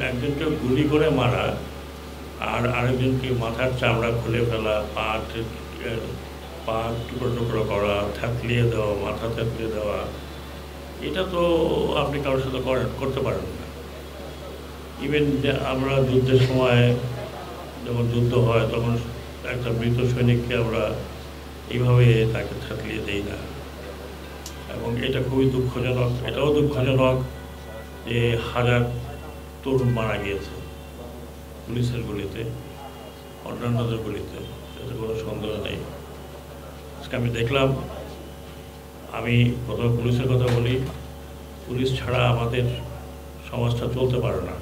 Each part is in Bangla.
একজনকে গুলি করে মারা আর আরেকজনকে মাথার চামড়া খুলে ফেলা, পা টুকরো টুকরো করা, থেতলিয়ে দেওয়া, মাথা থেতলিয়ে দেওয়া, এটা তো আপনি কারোর সাথে করতে পারেন না। ইভেন আমরা যুদ্ধের সময় যখন যুদ্ধ হয় তখন একটা মৃত সৈনিককে আমরা এইভাবে তাকে থেতলিয়ে দেই না। এবং এটা খুবই দুঃখজনক। এটাও দুঃখজনক যে হাজার তরুণ মারা গিয়েছে পুলিশের গুলিতে, অন্যান্যদের গুলিতে, এতে কোনো সন্দেহ নেই। আজকে আমি দেখলাম, আমি প্রথমে পুলিশের কথা বলি, পুলিশ ছাড়া আমাদের সমাজটা চলতে পারে না।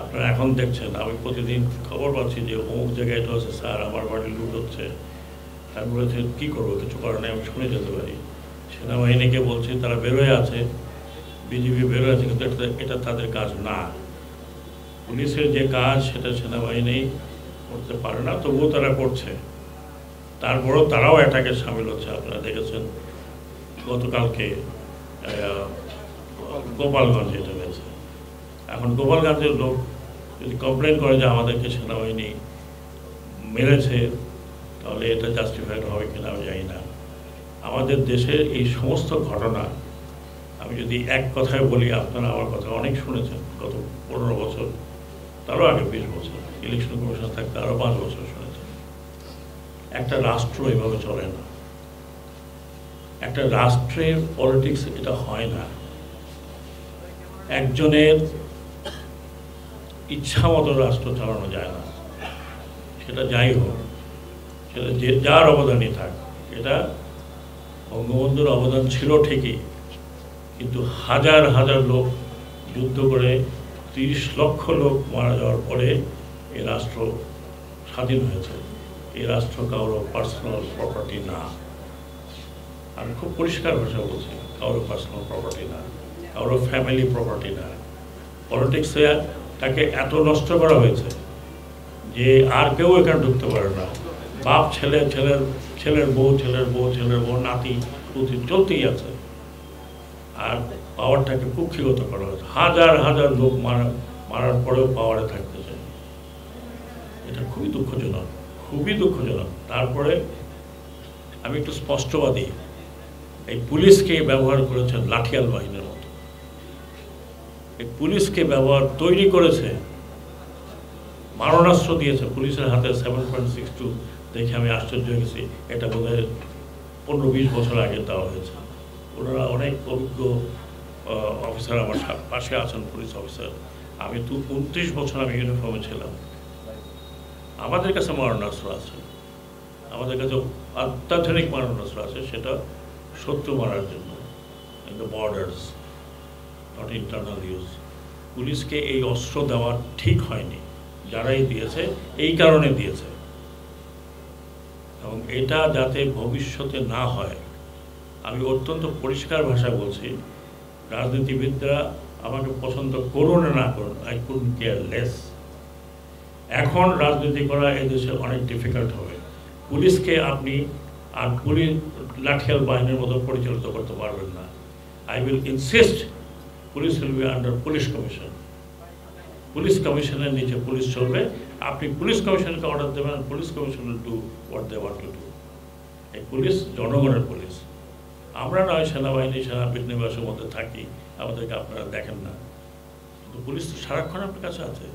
আপনারা এখন দেখছেন, আমি প্রতিদিন খবর পাচ্ছি যে অমুক জায়গায় এটা হচ্ছে, স্যার আমার বাড়ি লুট হচ্ছে। আমি বলেছি কী করবো, কিছু করার নেই, আমি শুনে যেতে পারি। সেনাবাহিনীকে বলছি তারা বেরোয় আছে, বিজিবি বেরোয় আছে, কিন্তু এটা তাদের কাজ না। পুলিশের যে কাজ সেটা সেনাবাহিনী করতে পারে না, তবুও তারা করছে। তারপরেও তারাও অ্যাটাকে সামিল হচ্ছে। আপনারা দেখেছেন গতকালকে গোপালগঞ্জে এটা হয়েছে। এখন গোপালগঞ্জের লোক যদি কমপ্লেন করে যে আমাদেরকে সেনাবাহিনী মেরেছে, তাহলে এটা জাস্টিফাইড হবে কিনা আমি জানি না। আমাদের দেশের এই সমস্ত ঘটনা আমি যদি এক কথায় বলি, আপনারা আমার কথা অনেক শুনেছেন, গত 15 বছর, তারও আগে 20 বছর, ইলেকশন কমিশন থাকতে আরও 5 বছর শুনেছেন। একটা রাষ্ট্র এভাবে চলে না। একটা রাষ্ট্রের পলিটিক্স এটা হয় না। একজনের ইচ্ছা মতো রাষ্ট্র চালানো যায় না। সেটা যাই হোক, সেটা যে যার অবদানই থাক। এটা বঙ্গবন্ধুর অবদান ছিল ঠিকই, কিন্তু হাজার হাজার লোক যুদ্ধ করে 30 লক্ষ লোক মারা যাওয়ার পরে এই রাষ্ট্র স্বাধীন হয়েছে। এই রাষ্ট্র কারো পার্সোনাল প্রপার্টি না। আমি খুব পরিষ্কার ভাষা বলছি, কারো পার্সোনাল প্রপার্টি না, কারো ফ্যামিলি প্রপার্টি না। পলিটিক্সে তাকে এত নষ্ট করা হয়েছে যে আর কেউ এখানে ঢুকতে পারে না। বাপ ছেলে, ছেলের বউ, ছেলের বউ, ছেলের বউ, নাতি পুতি চলতেই আছে। আর পাওয়ারটাকে কুক্ষিগত করা হয়েছে। হাজার হাজার লোক মারার পরেও পাওয়ারে থাকতে চায়। এটা খুবই দুঃখজনক, খুবই দুঃখজনক। তারপরে আমি একটু স্পষ্টবাদী, এই পুলিশকে ব্যবহার করেছেন লাঠিয়াল বাহিনীর মতো। এই পুলিশকে তৈরি করেছে, মারণাস্ত্র দিয়েছে। পুলিশের হাতে 7.62 দেখে আমি আশ্চর্য হয়ে গেছি। এটা বোধহয় 15-20 বছর আগে দেওয়া হয়েছে। ওনারা অনেক অভিজ্ঞ অফিসার আমার পাশে আছেন, পুলিশ অফিসার। আমি তো 29 বছর আমি ইউনিফর্মে ছিলাম। আমাদের কাছে মারণাস্ত্র আছে, আমাদের কাছে অত্যাধুনিক মারণাস্ত্র আছে, সেটা শত্রু মারার জন্য, in the borders, not internal use. পুলিশকে এই অস্ত্র দেওয়া ঠিক হয়নি। যারাই দিয়েছে এই কারণে দিয়েছে, এবং এটা যাতে ভবিষ্যতে না হয়। আমি অত্যন্ত পরিষ্কার ভাষায় বলছি, রাজনীতিবিদরা আমাকে পছন্দ করুন না করুন, আই কুডন্ট কেয়ার লেস। এখন রাজনীতি করা এদেশে অনেক ডিফিকাল্ট হবে। পুলিশকে আপনি আর লাঠিয়াল বাহিনীর মতো পরিচালিত করতে পারবেন না। I will insist police will be under police commission. Police কমিশনের নিচে পুলিশ চলবে। আপনি পুলিশ কমিশনকে অর্ডার দেবেন, police commission will do what they want to do. এই পুলিশ জনগণের পুলিশ। আমরা নয় সেনাবাহিনী, সেনা বিনিবাসের মধ্যে থাকি, আমাদেরকে আপনারা দেখেন না, কিন্তু পুলিশ তো সারাক্ষণ আপনার কাছে আছে।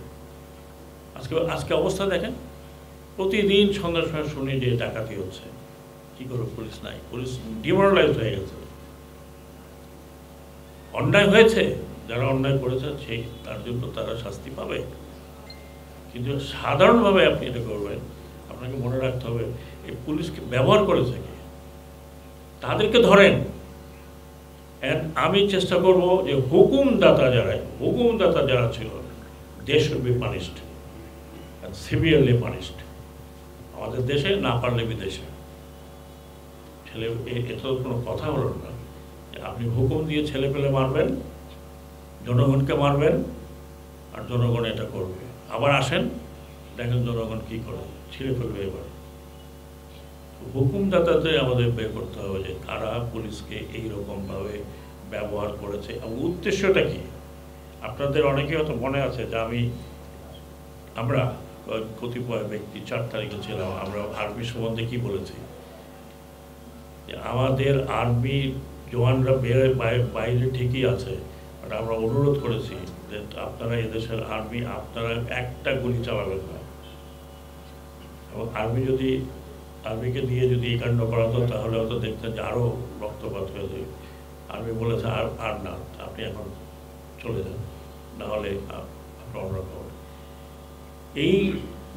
আজকে অবস্থা দেখেন, প্রতিদিন সন্ধ্যার সময় শুনি যে ডাকাতি হচ্ছে। কি করে পুলিশ নাই? পুলিশ ডিমোরালাইজ হয়ে গেছে। অন্যায় হয়েছে, যারা অন্যায় করেছে সেই তার জন্য তারা শাস্তি পাবে, কিন্তু সাধারণভাবে আপনি এটা করবেন, আপনাকে মনে রাখতে হবে এই পুলিশকে ব্যবহার করেছে কি, তাদেরকে ধরেন। আমি চেষ্টা করব যে হুকুমদাতা যারা ছিল, they should be punished, severely punished. আমাদের দেশে না পারলে বিদেশে। এটা তো কোনো কথা হলো না। আপনি হুকুম দিয়ে ছেলে পেলে মারবেন, জনগণকে মারবেন, আর জনগণ এটা করবে। আবার আসেন, দেখেন জনগণ কী করে, ছিঁড়ে ফেলবে। এবার হুকুমদাতাদের আমাদের বের করতে হবে যে কারা পুলিশকে এইরকমভাবে ব্যবহার করেছে এবং উদ্দেশ্যটা কি। আপনাদের অনেকেই হয়তো মনে আছে যে আমরা কতিপয় ব্যক্তি 4 তারিখে ছিলাম, আমরা আর্মি সম্বন্ধে কি বলেছি, যে আমাদের আর্মি জওয়ানরা বাইরে ঠিকই আছে, বাট আমরা অনুরোধ করেছি যে আপনারা এদেশের আর্মি আপনারা একটা গুলি চালাবেন না, এবং আর্মিকে দিয়ে যদি এই কাণ্ড করা হতো তাহলে হয়তো দেখতেন যে আরও রক্তপাত হয়ে যায়। আর্মি বলেছে আর না, আপনি এখন চলে যান, নাহলে আপনার অন্যরকম। এই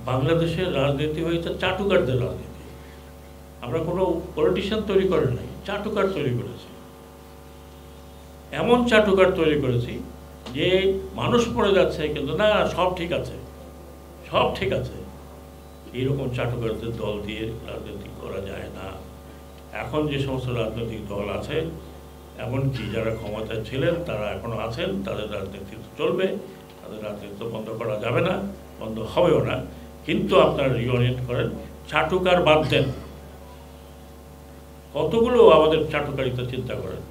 বাংলাদেশের রাজনীতি হয়েছে চাটুকারদের রাজনীতি। আমরা কোনো পলিটিশিয়ান তৈরি করে নাই, চাটুকার তৈরি করেছি। এমন চাটুকার তৈরি করেছি যে মানুষ পড়ে যাচ্ছে কিন্তু না, সব ঠিক আছে, সব ঠিক আছে। এইরকম চাটুকারদের দল দিয়ে রাজনীতি করা যায় না। এখন যে সমস্ত রাজনৈতিক দল আছে, এমনকি যারা ক্ষমতায় ছিলেন তারা এখনও আছেন, তাদের রাজনীতি চলবে, তাদের রাজনীতি বন্ধ করা যাবে না, বন্ধ হবেও না। কিন্তু আপনারা রিওরিয়েন্ট করেন, চাটুকার বাদ দেন। কতগুলো আমাদের চাটুকারিতা চিন্তা করেন।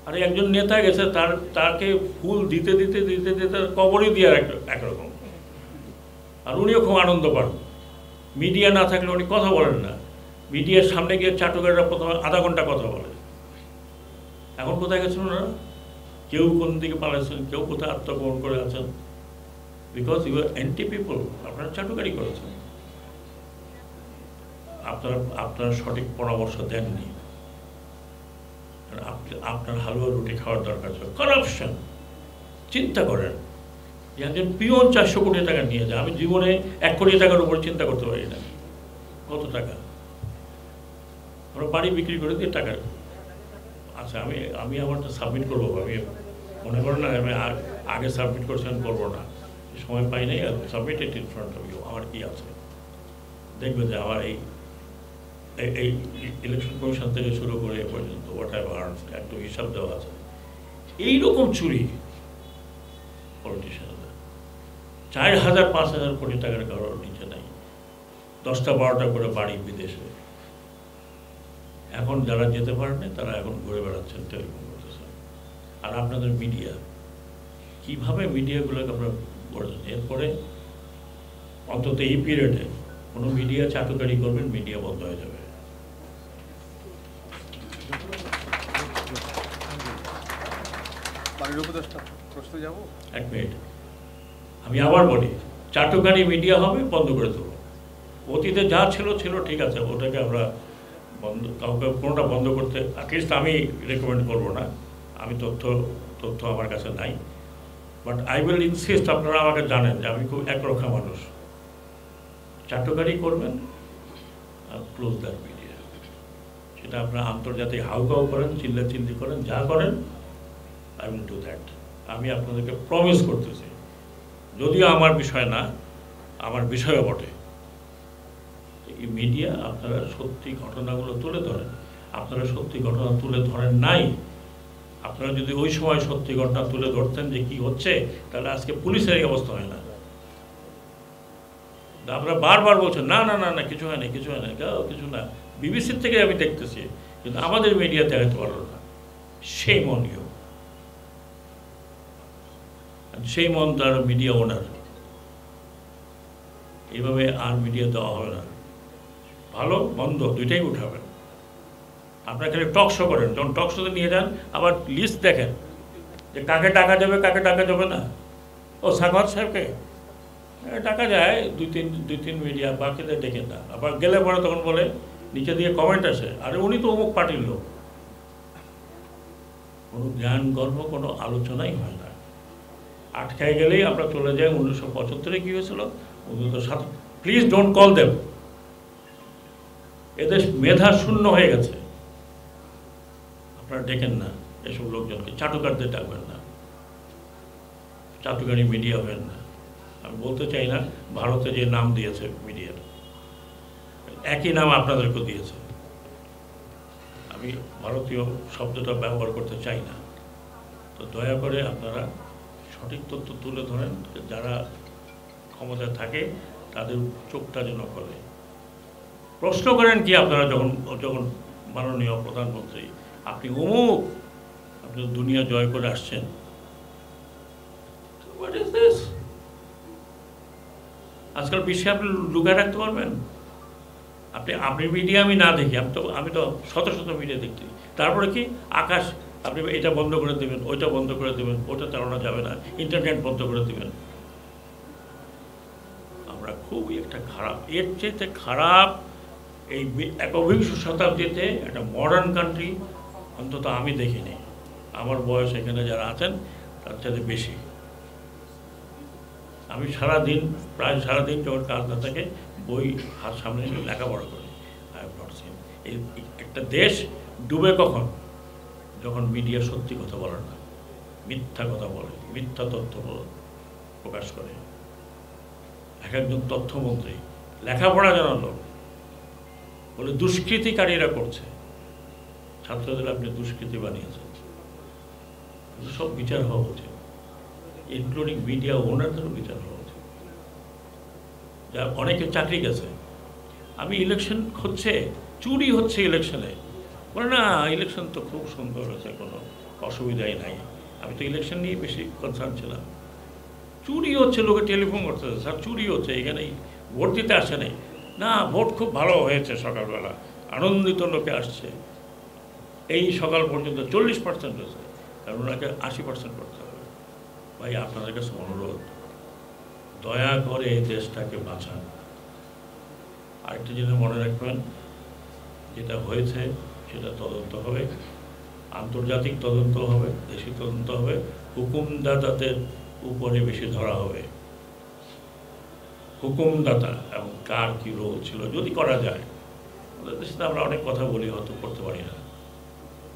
আর একজন নেতা গেছে, তাকে ফুল দিতে দিতে দিতে দিতে কবরই দিয়ে একরকম, আর উনিও খুব আনন্দ পান। মিডিয়া না থাকলে উনি কথা বলেন না, মিডিয়ার সামনে গিয়ে চাটুকাররা প্রথমে আধা ঘন্টা কথা বলে। এখন কোথায় গেছেন ওনারা? কেউ কোন দিকে পালাইছেন, কেউ কোথায় আত্মগোপন করে আছেন, because you are anti people. আপনারা চাটুকারি করেছেন, আপনারা সঠিক পরামর্শ দেননি। আপনার হালুয়া রুটি খাওয়ার দরকার ছিল। কারাপশন, চিন্তা করেন যে একজন পিওন 400 কোটি টাকা নিয়ে যায়। আমি জীবনে 1 কোটি টাকার উপর চিন্তা করতে পারি না। কত টাকা? আমরা বাড়ি বিক্রি করে দিয়ে টাকা। আচ্ছা, আমি আমারটা সাবমিট করবো, আমি মনে করেন না আমি আগে সাবমিট করছেন, করবো না, সময় পাই নাই। Submit it in front of you. আমার কি আছে দেখবে যে আমার এই ইলেকশন কমিশন থেকে শুরু করে এ পর্যন্ত হোয়াট আই আর্ন একটু হিসাব দেওয়া আছে। এইরকম চুরি পলিটিশিয়ানরা 4,000-5,000 কোটি টাকার কারোর নিচে নাই। 10টা-12টা করে বাড়ি বিদেশে। এখন যারা যেতে পারেনি তারা এখন ঘুরে বেড়াচ্ছেন, টেলিফোন করতেছেন। আর আপনাদের মিডিয়া, কীভাবে মিডিয়াগুলোকে আপনারা করেছেন। এরপরে অন্তত এই পিরিয়ডে কোনো মিডিয়া চাটুকারি করবেন, মিডিয়া বন্ধ হয়ে যাবে। এক মিনিট, আমি আবার বলি, চাটুকারি মিডিয়া হবে, বন্ধ করে দেবো। অতীতে যা ছিল ঠিক আছে, ওটাকে আমরা কাউকে কোনোটা বন্ধ করতে অ্যাটলিস্ট আমি রেকমেন্ড করবো না। আমি তথ্য আমার কাছে নাই, বাট আই উইল ইনসিস্ট। আপনারা আমাকে জানেন যে আমি খুব একরক্ষা মানুষ। চাটুকারি করবেন আর ক্লোজ দ্যাট মিডিয়া। সেটা আপনারা আন্তর্জাতিক হাউকাউ করেন, চিল্লাচিল্লি করেন, যা করেন, আই উইল ডু দ্যাট। আমি আপনাদেরকে প্রমিস করতেছি, যদিও আমার বিষয় না, আমার বিষয়ও বটে, এই মিডিয়া আপনারা সত্যি ঘটনাগুলো তুলে ধরেন। আপনারা সত্যি ঘটনা তুলে ধরেন নাই। আপনারা যদি ওই সময় সত্যি ঘটনা তুলে ধরতেন যে কি হচ্ছে, তাহলে আজকে পুলিশের এই অবস্থা হয় না। আমরা বারবার বলছেন না না না না কিছু হয় না, কিছু হয় না, কিছু না। বিবিসির থেকে আমি দেখতেছি, কিন্তু আমাদের মিডিয়া দেখাতে পারলো না। সেই মন ইউ, সেই মন তার মিডিয়া ওনার। এইভাবে আর মিডিয়া দেওয়া হবে না। ভালো মন্দ দুইটাই উঠাবেন। আপনারা খালি টক শো করেন, যখন টক শোতে নিয়ে যান আবার লিস্ট দেখেন যে কাকে টাকা যাবে, কাকে টাকা যাবে না। ও সাখাওয়াত সাহেবকে টাকা যায় দুই তিন মিডিয়া, বাকিদের ডেকে না। আবার গেলে পরে তখন বলে, নিচে দিয়ে কমেন্ট আসে, আরে উনি তো অমুক পার্টির লোক। কোনো জ্ঞান গল্প, কোনো আলোচনাই হয় না। আটকায় গেলেই আমরা চলে যাই 1975-এ কী হয়েছিল, 1907। Please don't call them. এদেশ মেধা শূন্য হয়ে গেছে। আপনারা ডেকেন না এসব লোকজনকে, চাটুকারদের ডাকবেন না, চাটুকারি মিডিয়া হবেন না। আমি বলতে চাই না ভারতে যে নাম দিয়েছে মিডিয়ার, একই নাম আপনাদেরকেও দিয়েছে। আমি ভারতীয় শব্দটা ব্যবহার করতে চাই না। তো দয়া করে আপনারা সঠিক তথ্য তুলে ধরেন, যারা ক্ষমতায় থাকে তাদের চোখটা যেন করে। প্রশ্ন করেন কি আপনারা যখন মাননীয় প্রধানমন্ত্রী, আপনি অমুক, আপনি দুনিয়া জয় করে আসছেন, আজকাল বিশ্বে আপনি লুকায় রাখতে পারবেন? আপনি মিডিয়া আমি না দেখি, আমি তো শত শত মিডিয়া দেখছি। তারপরে কি আকাশ, আপনি এটা বন্ধ করে দেবেন, ওইটা বন্ধ করে দেবেন, ওটা চালানো যাবে না, ইন্টারনেট বন্ধ করে দেবেন। আমরা খুবই একটা খারাপ, এর চেয়ে খারাপ এই একবিংশ শতাব্দীতে একটা মডার্ন কান্ট্রি অন্তত আমি দেখিনি। আমার বয়স এখানে যারা আছেন তার চাইতে বেশি। আমি প্রায় সারাদিন যখন কাজ না থাকে বই হাত সামনে নিয়ে লেখাপড়া করি। I have not seen. একটা দেশ ডুবে কখন? যখন মিডিয়া সত্যি কথা বলে না, মিথ্যা কথা বলে, মিথ্যা তথ্য প্রকাশ করে। একজন তথ্যমন্ত্রী লেখাপড়া জানার লোক বলে দুষ্কৃতিকারীরা করছে, ছাত্রদের আপনি দুষ্কৃতি বানিয়েছেন। সব বিচার হওয়া উচিত, ইনক্লুডিং মিডিয়া ওনারদেরও বিচার হওয়া উচিত। যা অনেকে চাকরি গেছে, আমি ইলেকশন হচ্ছে, চুরি হচ্ছে ইলেকশনে, বলে না ইলেকশন তো খুব সুন্দর হয়েছে, কোনো অসুবিধাই নাই। আমি তো ইলেকশন নিয়ে বেশি কনসার্ন ছিলাম। চুরি হচ্ছে, লোকে টেলিফোন করতেছে, স্যার চুরি হচ্ছে, এখানেই ভোট দিতে আসে নাই। না, ভোট খুব ভালো হয়েছে, সকালবেলা আনন্দিত লোকে আসছে। এই সকাল পর্যন্ত 40% হয়েছে, কারণ ওনাকে 80% করতে হবে। ভাই আপনাদের কাছে অনুরোধ, দয়া করে এই দেশটাকে বাঁচান। আরেকটা জিনিস মনে রাখবেন, যেটা হয়েছে সেটা তদন্ত হবে, আন্তর্জাতিক তদন্ত হবে, দেশি তদন্ত হবে, হুকুমদাতাদের উপরে বেশি ধরা হবে। হুকুমদাতা এবং কার কী রোল ছিল যদি করা যায়। ওদের দেশে আমরা অনেক কথা বলি, হয়তো করতে পারি না।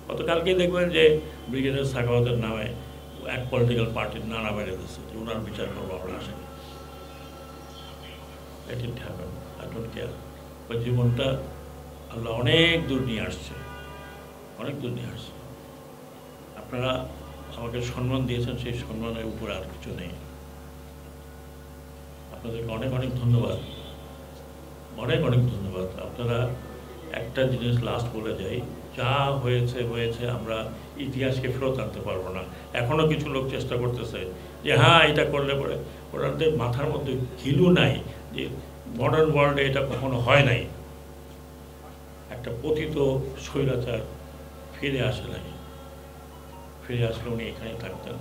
গতকালকেই দেখবেন যে ব্রিগেডিয়ার সাখাওয়াতের নামে এক পলিটিক্যাল পার্টির নানা বেড়ে দিচ্ছে যে ওনার বিচার করবো, আমরা আসেন। Let it happen, I don't care. ওই জীবনটা আল্লাহ অনেক দূর নিয়ে আসছে, অনেক দূর নিয়ে আসছে। আপনারা আমাকে সম্মান দিয়েছেন, সেই সম্মানের উপরে আর কিছু নেই। আপনাদেরকে অনেক অনেক ধন্যবাদ, অনেক অনেক ধন্যবাদ। আপনারা একটা জিনিস লাস্ট বলে যাই, যা হয়েছে হয়েছে, আমরা ইতিহাসকে ফেরত আনতে পারবো না। এখনও কিছু লোক চেষ্টা করতেছে যে হ্যাঁ এটা করলে পরে, ওনাদের মাথার মধ্যে ঘিলু নাই যে মডার্ন ওয়ার্ল্ডে এটা কখনো হয় নাই। একটা পতিত স্বৈরাচার ফিরে আসে নাই, ফিরে আসলে উনি এখানে থাকতেন।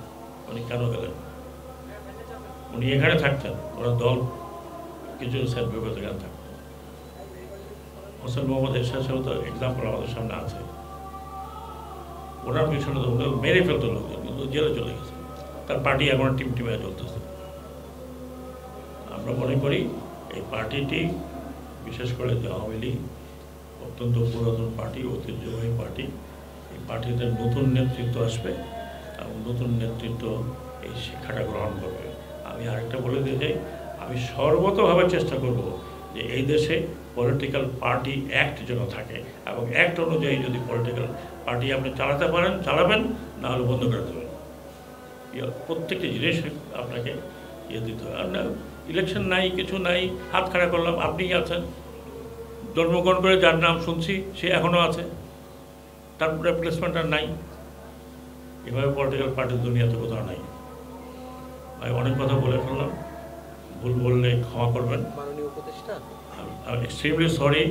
উনি কেন গেলেন? উনি এখানে থাকতেন, ওরা দল কিছু স্যার বিগত জ্ঞান থাকতেন। হোসেন মোহাম্মদ এরশাদ সাহেব তো এক্সাম্পল আমাদের সামনে আছে। ওনার পিছনে তো মেরে ফেলতো লোকজন, কিন্তু জেলে চলে গেছে। তার পার্টি এখন টিমে চলতেছে। আমরা মনে করি এই পার্টিটি, বিশেষ করে যে আওয়ামী লীগ অত্যন্ত পুরাতন পার্টি, ঐতিহ্যবাহী পার্টি। এই পার্টিতে নতুন নেতৃত্ব আসবে এবং নতুন নেতৃত্ব এই শিক্ষাটা গ্রহণ করবে। আমি আরেকটা বলে দিয়ে যাই, আমি সর্বতভাবে চেষ্টা করব যে এই দেশে পলিটিক্যাল পার্টি অ্যাক্ট যেন থাকে, এবং অ্যাক্ট অনুযায়ী যদি পলিটিক্যাল পার্টি আপনি চালাতে পারেন চালাবেন, না হলে বন্ধ করে দেবেন। প্রত্যেকটি জিনিস আপনাকে দিতে হবে। আর না, ইলেকশন নাই, কিছু নাই, হাত খাড়া করলাম, আপনিই আছেন, জন্মগ্রহণ করে যার নাম শুনছি সে এখনও আছে, তার রিপ্লেসমেন্ট আর নাই। এভাবে পলিটিক্যাল পার্টির দুনিয়াতে কোথাও নাই। আমি অনেক কথা বলে ফেললাম, ভুল বললে ক্ষমা করবেন। আমি এক্সট্রিমলি সরি।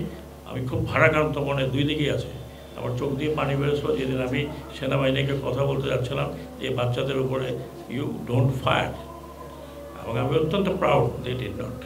আমি খুব ভারাক্রান্ত মনে, দুই দিকেই আছে। আমার চোখ দিয়ে পানি বেরোছিল যেদিন আমি সেনাবাহিনীকে কথা বলতে যাচ্ছিলাম যে বাচ্চাদের উপরে ইউ ডোন্ট ফায়ার, এবং আমি অত্যন্ত প্রাউড দে ডিড নট।